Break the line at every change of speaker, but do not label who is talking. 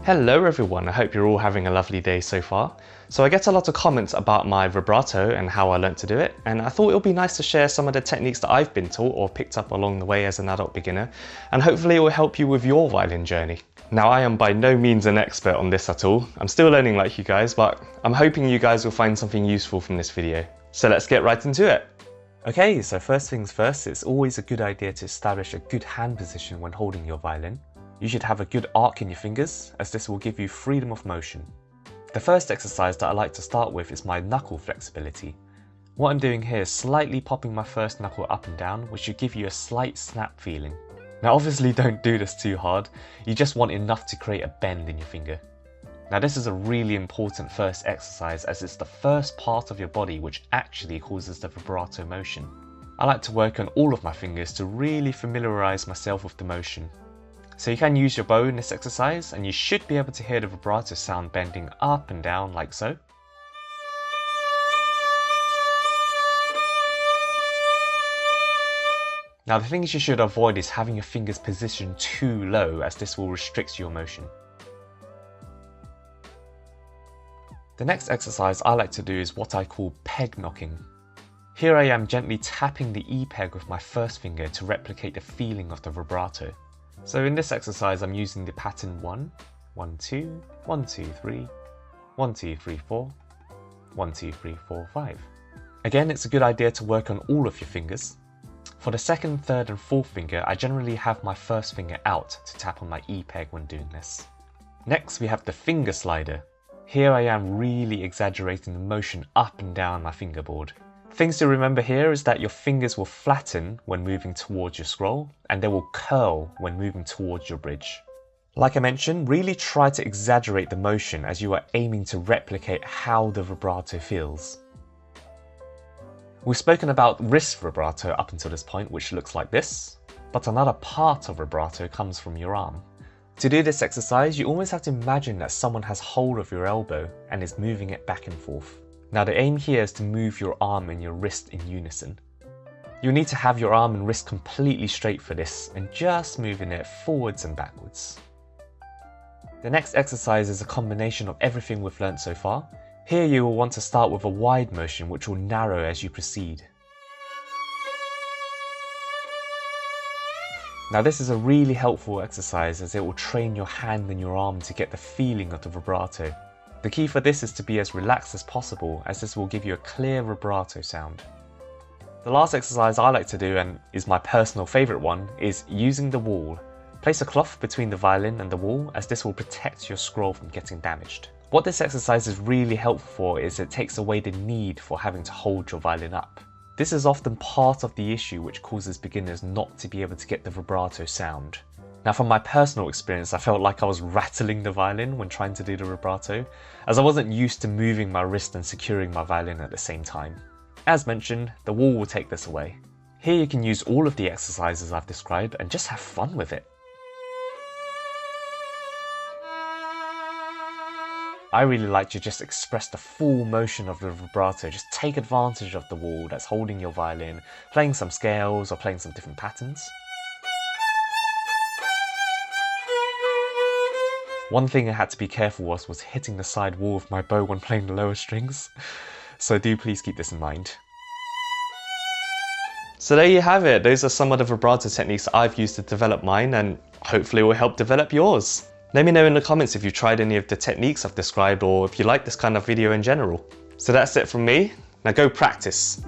Hello everyone, I hope you're all having a lovely day so far. So I get a lot of comments about my vibrato and how I learnt to do it, and I thought it would be nice to share some of the techniques that I've been taught or picked up along the way as an adult beginner, and hopefully it will help you with your violin journey. Now I am by no means an expert on this at all, I'm still learning like you guys, but I'm hoping you guys will find something useful from this video. So let's get right into it. Okay, so first things first, it's always a good idea to establish a good hand position when holding your violin. You should have a good arc in your fingers, as this will give you freedom of motion. The first exercise that I like to start with is my knuckle flexibility. What I'm doing here is slightly popping my first knuckle up and down, which should give you a slight snap feeling. Now obviously don't do this too hard, you just want enough to create a bend in your finger. Now this is a really important first exercise as it's the first part of your body which actually causes the vibrato motion. I like to work on all of my fingers to really familiarise myself with the motion. So you can use your bow in this exercise and you should be able to hear the vibrato sound bending up and down like so. Now the things you should avoid is having your fingers positioned too low, as this will restrict your motion. The next exercise I like to do is what I call peg knocking. Here I am gently tapping the E peg with my first finger to replicate the feeling of the vibrato. So in this exercise I'm using the pattern 1, 1, 2, 1, 2, 3, 1, 2, 3, 4, 1, 2, 3, 4, 5. Again, it's a good idea to work on all of your fingers. For the second, third and fourth finger, I generally have my first finger out to tap on my E peg when doing this. Next we have the finger slider. Here I am really exaggerating the motion up and down my fingerboard. Things to remember here is that your fingers will flatten when moving towards your scroll, and they will curl when moving towards your bridge. Like I mentioned, really try to exaggerate the motion as you are aiming to replicate how the vibrato feels. We've spoken about wrist vibrato up until this point, which looks like this, but another part of vibrato comes from your arm. To do this exercise, you almost have to imagine that someone has hold of your elbow and is moving it back and forth. Now the aim here is to move your arm and your wrist in unison. You'll need to have your arm and wrist completely straight for this and just moving it forwards and backwards. The next exercise is a combination of everything we've learnt so far. Here you will want to start with a wide motion which will narrow as you proceed. Now this is a really helpful exercise as it will train your hand and your arm to get the feeling of the vibrato. The key for this is to be as relaxed as possible, as this will give you a clear vibrato sound. The last exercise I like to do, and is my personal favourite one, is using the wall. Place a cloth between the violin and the wall, as this will protect your scroll from getting damaged. What this exercise is really helpful for is it takes away the need for having to hold your violin up. This is often part of the issue which causes beginners not to be able to get the vibrato sound. Now from my personal experience, I felt like I was rattling the violin when trying to do the vibrato, as I wasn't used to moving my wrist and securing my violin at the same time. As mentioned, the wall will take this away. Here you can use all of the exercises I've described and just have fun with it. I really like to just express the full motion of the vibrato, just take advantage of the wall that's holding your violin, playing some scales or playing some different patterns. One thing I had to be careful was hitting the side wall of my bow when playing the lower strings, so do please keep this in mind. So there you have it, those are some of the vibrato techniques I've used to develop mine, and hopefully it will help develop yours. Let me know in the comments if you've tried any of the techniques I've described or if you like this kind of video in general. So that's it from me, now go practice.